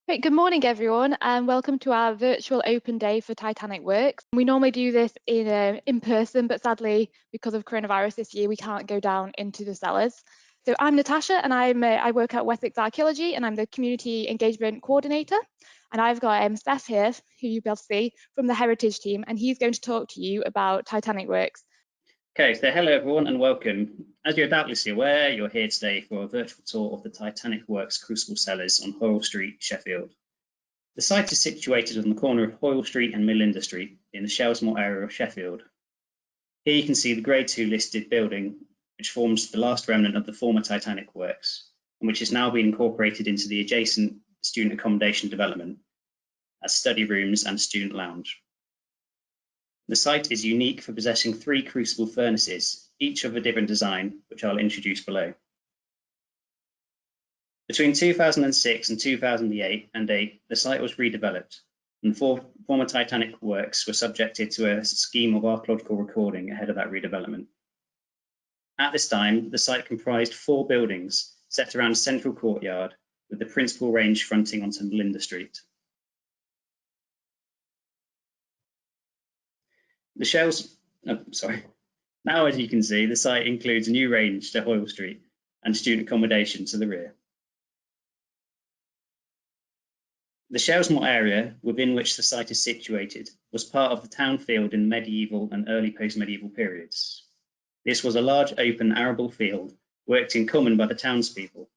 Great, good morning everyone and welcome to our virtual open day for Titanic Works. We normally do this in person, but sadly because of coronavirus this year we can't go down into the cellars. So I'm Natasha and I work at Wessex Archaeology and I'm the Community Engagement Coordinator. And I've got Seth here, who you'll be able to see, from the Heritage team, and he's going to talk to you about Titanic Works. Okay, so hello everyone and welcome. As you're doubtlessly aware, you're here today for a virtual tour of the Titanic Works Crucible Cellars on Hoyle Street, Sheffield. The site is situated on the corner of Hoyle Street and Millinder Street in the Shelsmoor area of Sheffield. Here you can see the Grade 2 listed building, which forms the last remnant of the former Titanic Works, and which has now been incorporated into the adjacent student accommodation development as study rooms and student lounge. The site is unique for possessing 3 crucible furnaces, each of a different design, which I'll introduce below. Between 2006 and 2008, the site was redeveloped, and the former Titanic Works were subjected to a scheme of archaeological recording ahead of that redevelopment. At this time, the site comprised 4 buildings set around a central courtyard, with the principal range fronting onto Millinder Street. Now, as you can see, the site includes a new range to Hoyle Street and student accommodation to the rear. The Shelsmoor area within which the site is situated was part of the town field in medieval and early post-medieval periods. This was a large open arable field worked in common by the townspeople.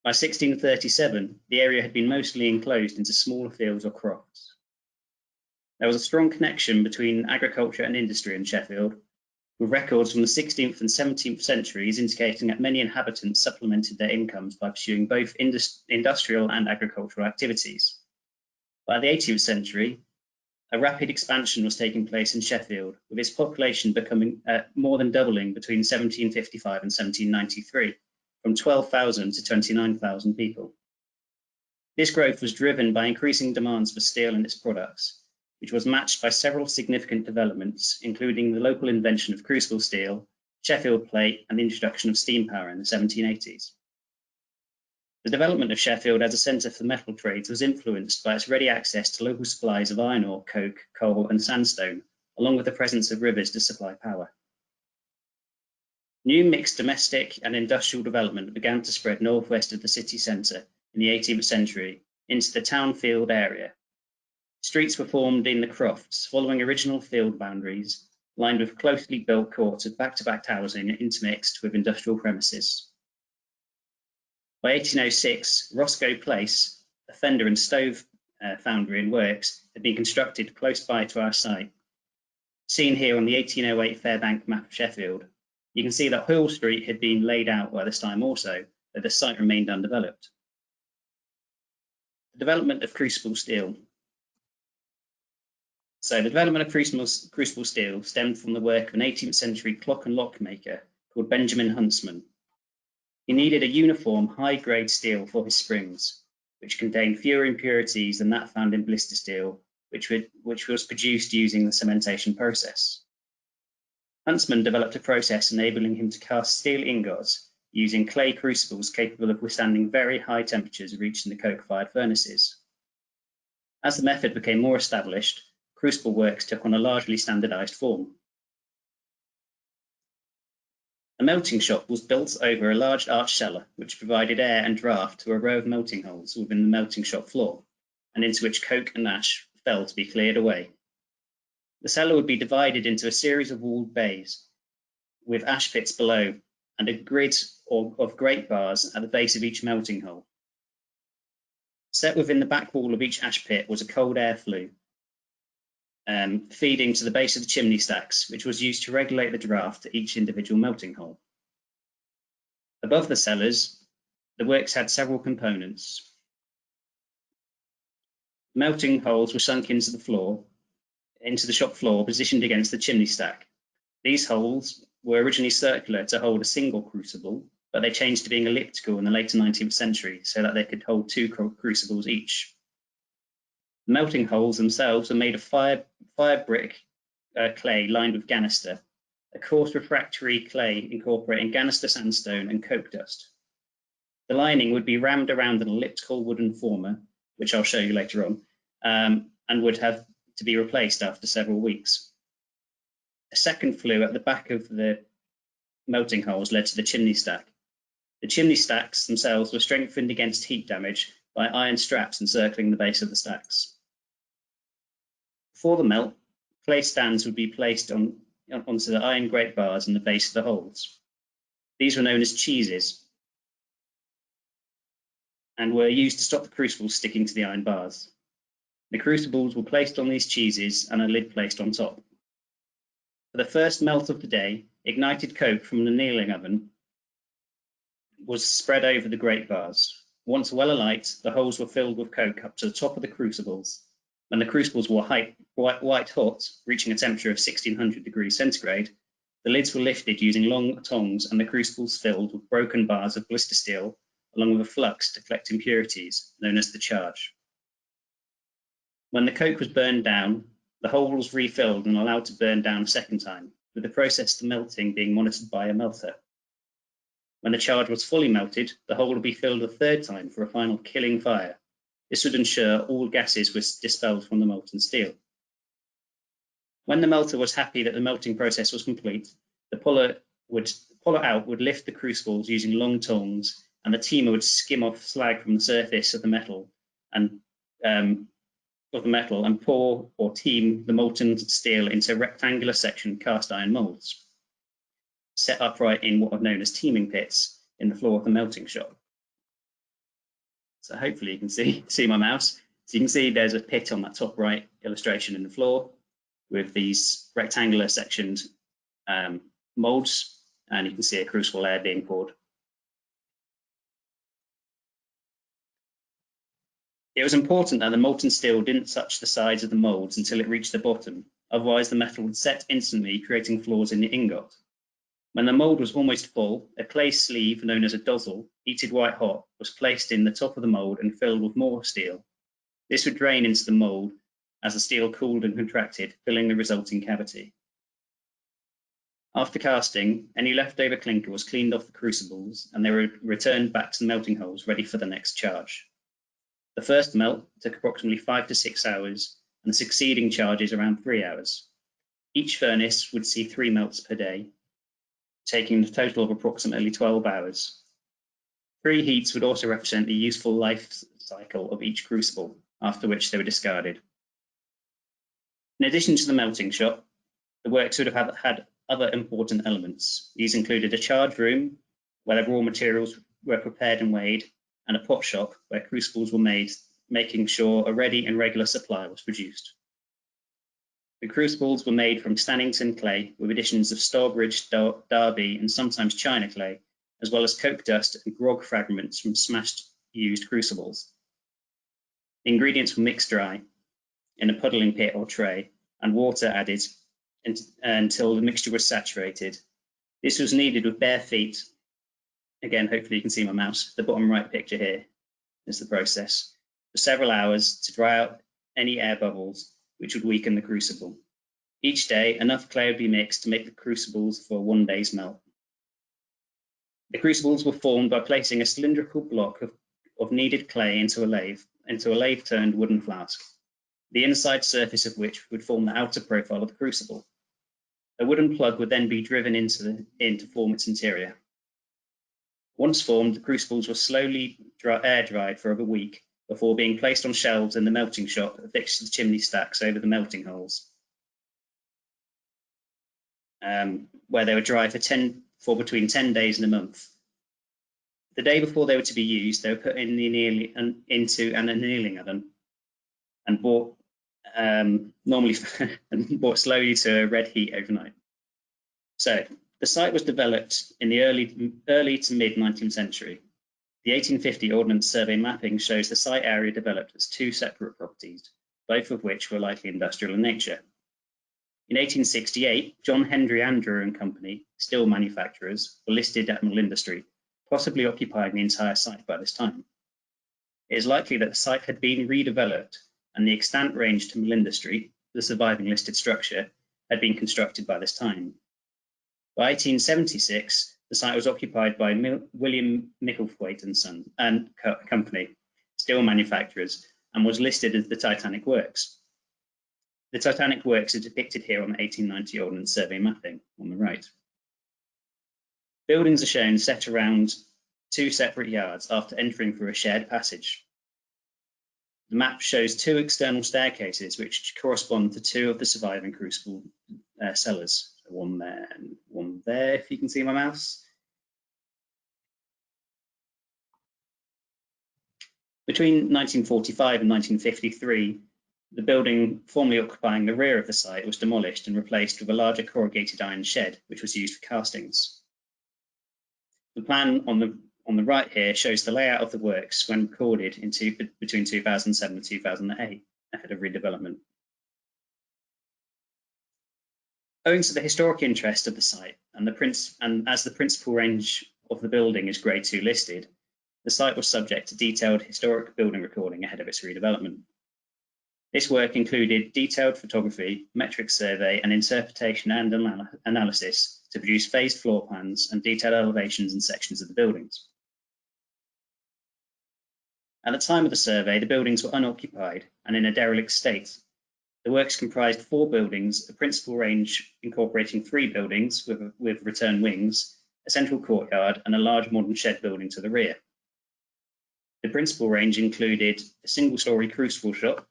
By 1637, the area had been mostly enclosed into smaller fields or crofts. There was a strong connection between agriculture and industry in Sheffield, with records from the 16th and 17th centuries indicating that many inhabitants supplemented their incomes by pursuing both industrial and agricultural activities. By the 18th century, a rapid expansion was taking place in Sheffield, with its population becoming more than doubling between 1755 and 1793, from 12,000 to 29,000 people. This growth was driven by increasing demands for steel and its products, which was matched by several significant developments, including the local invention of Crucible Steel, Sheffield plate, and the introduction of steam power in the 1780s. The development of Sheffield as a centre for the metal trades was influenced by its ready access to local supplies of iron ore, coke, coal, and sandstone, along with the presence of rivers to supply power. New mixed domestic and industrial development began to spread northwest of the city centre in the 18th century into the town field area. Streets were formed in the crofts, following original field boundaries, lined with closely built courts of back-to-back housing intermixed with industrial premises. By 1806, Roscoe Place, a fender and stove foundry and works, had been constructed close by to our site. Seen here on the 1808 Fairbank map of Sheffield, you can see that Hoyle Street had been laid out by this time also, though the site remained undeveloped. The development of Crucible Steel. So the development of Crucible Steel stemmed from the work of an 18th century clock and lock maker called Benjamin Huntsman. He needed a uniform high-grade steel for his springs, which contained fewer impurities than that found in blister steel, which was produced using the cementation process. Huntsman developed a process enabling him to cast steel ingots using clay crucibles capable of withstanding very high temperatures reached in the coke-fired furnaces. As the method became more established, crucible works took on a largely standardized form. A melting shop was built over a large arched cellar, which provided air and draft to a row of melting holes within the melting shop floor, and into which coke and ash fell to be cleared away. The cellar would be divided into a series of walled bays, with ash pits below, and a grid of grate bars at the base of each melting hole. Set within the back wall of each ash pit was a cold air flue, feeding to the base of the chimney stacks, which was used to regulate the draft at each individual melting hole. Above the cellars, the works had several components. Melting holes were sunk into the shop floor, positioned against the chimney stack. These holes were originally circular to hold a single crucible, but they changed to being elliptical in the later 19th century so that they could hold 2 crucibles each. The melting holes themselves were made of fire brick clay lined with ganister, a coarse refractory clay incorporating ganister sandstone and coke dust. The lining would be rammed around an elliptical wooden former, which I'll show you later on, and would have to be replaced after several weeks. A second flue at the back of the melting holes led to the chimney stack. The chimney stacks themselves were strengthened against heat damage by iron straps encircling the base of the stacks. Before the melt, clay stands would be placed onto the iron grate bars in the base of the holes. These were known as cheeses and were used to stop the crucibles sticking to the iron bars. The crucibles were placed on these cheeses and a lid placed on top. For the first melt of the day, ignited coke from an annealing oven was spread over the grate bars. Once well alight, the holes were filled with coke up to the top of the crucibles. When the crucibles were white hot, reaching a temperature of 1600 degrees centigrade, the lids were lifted using long tongs and the crucibles filled with broken bars of blister steel, along with a flux to collect impurities, known as the charge. When the coke was burned down, the hole was refilled and allowed to burn down a second time, with the process to melting being monitored by a melter. When the charge was fully melted, the hole would be filled a third time for a final killing fire. This would ensure all gases were dispelled from the molten steel. When the melter was happy that the melting process was complete, the puller out would lift the crucibles using long tongs, and the teamer would skim off slag from the surface of the metal and pour or team the molten steel into rectangular section cast iron molds, set upright in what are known as teaming pits in the floor of the melting shop. So hopefully you can see my mouse. So you can see there's a pit on that top right illustration in the floor with these rectangular sectioned molds, and you can see a crucible air being poured. It was important that the molten steel didn't touch the sides of the molds until it reached the bottom, otherwise the metal would set instantly, creating flaws in the ingot. When the mold was almost full, a clay sleeve known as a dozzle, heated white hot, was placed in the top of the mold and filled with more steel. This would drain into the mold as the steel cooled and contracted, filling the resulting cavity. After casting, any leftover clinker was cleaned off the crucibles and they were returned back to the melting holes ready for the next charge. The first melt took approximately 5 to 6 hours and the succeeding charges around 3 hours. Each furnace would see 3 melts per day, taking a total of approximately 12 hours. 3 heats would also represent the useful life cycle of each crucible, after which they were discarded. In addition to the melting shop, the works would have had other important elements. These included a charge room, where the raw materials were prepared and weighed, and a pot shop, where crucibles were made, making sure a ready and regular supply was produced. The crucibles were made from Stannington clay with additions of Starbridge, Derby, and sometimes China clay, as well as coke dust and grog fragments from smashed used crucibles. The ingredients were mixed dry in a puddling pit or tray, and water added until the mixture was saturated. This was needed with bare feet. Again, hopefully you can see my mouse. The bottom right picture here is the process. For several hours to dry out any air bubbles, which would weaken the crucible. Each day, enough clay would be mixed to make the crucibles for 1 day's melt. The crucibles were formed by placing a cylindrical block of kneaded clay into a lathe-turned wooden flask, the inside surface of which would form the outer profile of the crucible. A wooden plug would then be driven in to form its interior. Once formed, the crucibles were slowly air dried for over a week before being placed on shelves in the melting shop affixed to the chimney stacks over the melting holes, where they were dry for between 10 days and a month. The day before they were to be used, they were put into an annealing oven and brought slowly to a red heat overnight. So the site was developed in the early to mid 19th century. The 1850 Ordnance Survey mapping shows the site area developed as 2 separate properties, both of which were likely industrial in nature. In 1868, John Henry Andrew and Company, steel manufacturers, were listed at Melinda Street, possibly occupying the entire site by this time. It is likely that the site had been redeveloped and the extant range to Melinda Street, the surviving listed structure, had been constructed by this time. By 1876, the site was occupied by William Micklethwaite and Son and Company, steel manufacturers, and was listed as the Titanic Works. The Titanic Works are depicted here on the 1890 Ordnance Survey mapping on the right. Buildings are shown set around 2 separate yards after entering through a shared passage. The map shows 2 external staircases which correspond to 2 of the surviving crucible cellars. So one there and one there, if you can see my mouse. Between 1945 and 1953, the building formerly occupying the rear of the site was demolished and replaced with a larger corrugated iron shed, which was used for castings. The plan on the right here shows the layout of the works when recorded between 2007 and 2008, ahead of redevelopment. Owing to the historic interest of the site and as the principal range of the building is Grade 2 listed, the site was subject to detailed historic building recording ahead of its redevelopment. This work included detailed photography, metric survey, and interpretation and analysis to produce phased floor plans and detailed elevations and sections of the buildings. At the time of the survey, the buildings were unoccupied and in a derelict state. The works comprised 4 buildings, a principal range incorporating 3 buildings with return wings, a central courtyard, and a large modern shed building to the rear. The principal range included a single-storey crucible shop,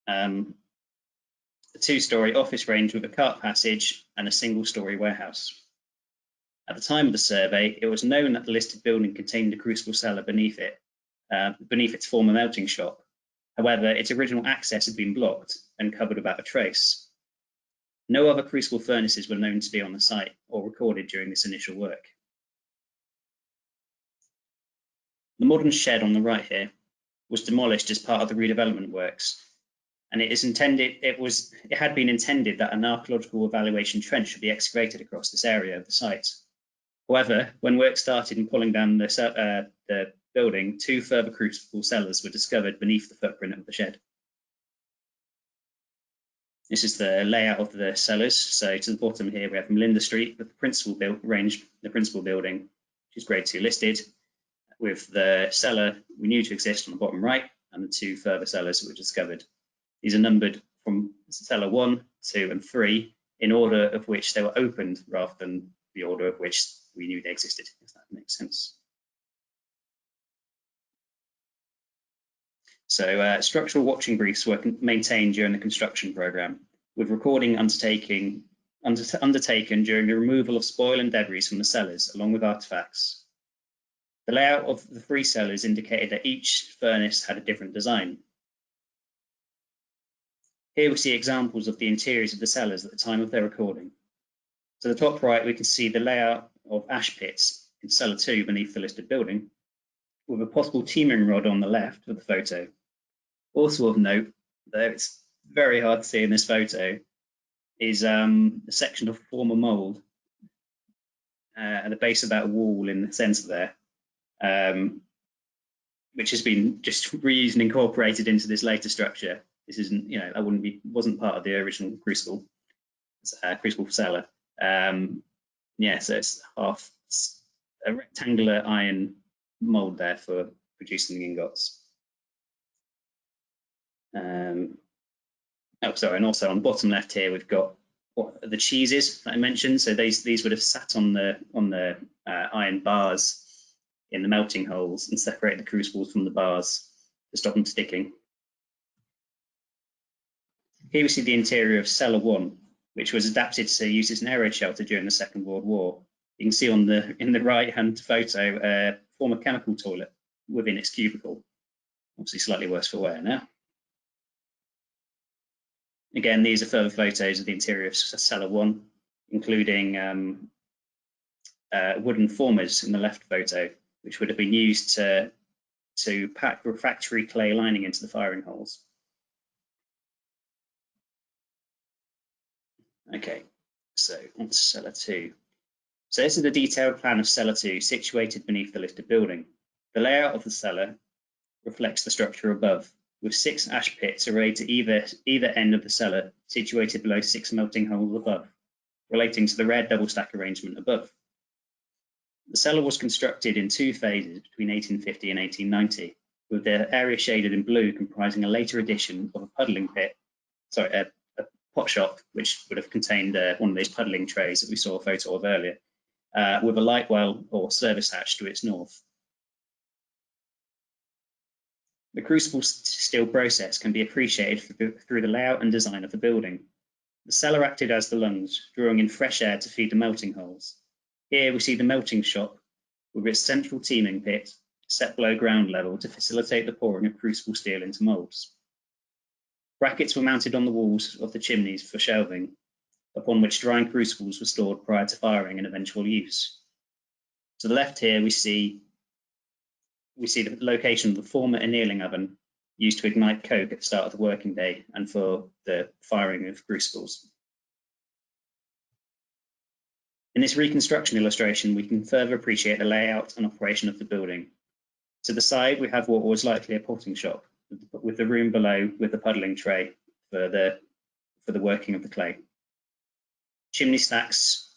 a 2-storey office range with a cart passage, and a single-storey warehouse. At the time of the survey, it was known that the listed building contained a crucible cellar beneath its former melting shop. However, its original access had been blocked and covered without a trace. No other crucible furnaces were known to be on the site or recorded during this initial work. The modern shed on the right here was demolished as part of the redevelopment works, and it had been intended that an archaeological evaluation trench should be excavated across this area of the site. However, when work started in pulling down the building, 2 further crucible cellars were discovered beneath the footprint of the shed. This is the layout of the cellars. So to the bottom here, we have Melinda Street with the principal building, which is Grade 2 listed, with the cellar we knew to exist on the bottom right, and the 2 further cellars that were discovered. These are numbered from Cellar 1, 2, and 3 in order of which they were opened rather than the order of which we knew they existed, if that makes sense. So structural watching briefs were maintained during the construction programme, with recording undertaken during the removal of spoil and debris from the cellars, along with artefacts. The layout of the 3 cellars indicated that each furnace had a different design. Here we see examples of the interiors of the cellars at the time of their recording. To the top right, we can see the layout of ash pits in Cellar 2 beneath the listed building, with a possible teaming rod on the left of the photo. Also of note, though it's very hard to see in this photo, is a section of former mould at the base of that wall in the centre there, which has been just reused and incorporated into this later structure. This isn't, that wasn't part of the original crucible cellar. Yeah, so it's a rectangular iron mould there for producing ingots. And also on the bottom left here, we've got the cheeses that I mentioned. So these would have sat on the iron bars in the melting holes and separate the crucibles from the bars to stop them sticking. Here we see the interior of Cellar One, which was adapted to use as an air raid shelter during the Second World War. You can see in the right-hand photo a former chemical toilet within its cubicle. Obviously slightly worse for wear now. Again, these are further photos of the interior of Cellar One, including wooden formers in the left photo, which would have been used to pack refractory clay lining into the firing holes. Okay, so on to Cellar 2. So this is a detailed plan of Cellar 2 situated beneath the listed building. The layout of the cellar reflects the structure above, with 6 ash pits arrayed to either end of the cellar, situated below 6 melting holes above, relating to the red double stack arrangement above. The cellar was constructed in 2 phases between 1850 and 1890, with the area shaded in blue comprising a later addition of a puddling pit, a pot shop, which would have contained one of those puddling trays that we saw a photo of earlier, with a light well or service hatch to its north. The crucible steel process can be appreciated through the layout and design of the building. The cellar acted as the lungs, drawing in fresh air to feed the melting holes. Here we see the melting shop with its central teeming pit set below ground level to facilitate the pouring of crucible steel into moulds. Brackets were mounted on the walls of the chimneys for shelving, upon which drying crucibles were stored prior to firing and eventual use. To the left here we see the location of the former annealing oven used to ignite coke at the start of the working day and for the firing of crucibles. In this reconstruction illustration, we can further appreciate the layout and operation of the building. To the side, we have what was likely a potting shop, with the room below with the puddling tray for the working of the clay. Chimney stacks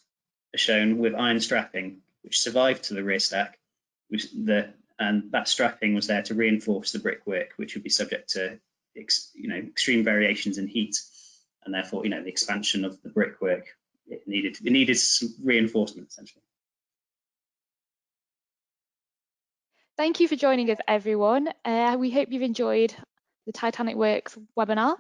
are shown with iron strapping, which survived to the rear stack, and that strapping was there to reinforce the brickwork, which would be subject to extreme variations in heat, and therefore the expansion of the brickwork. It needed some reinforcement, essentially. Thank you for joining us, everyone. We hope you've enjoyed the Titanic Works webinar.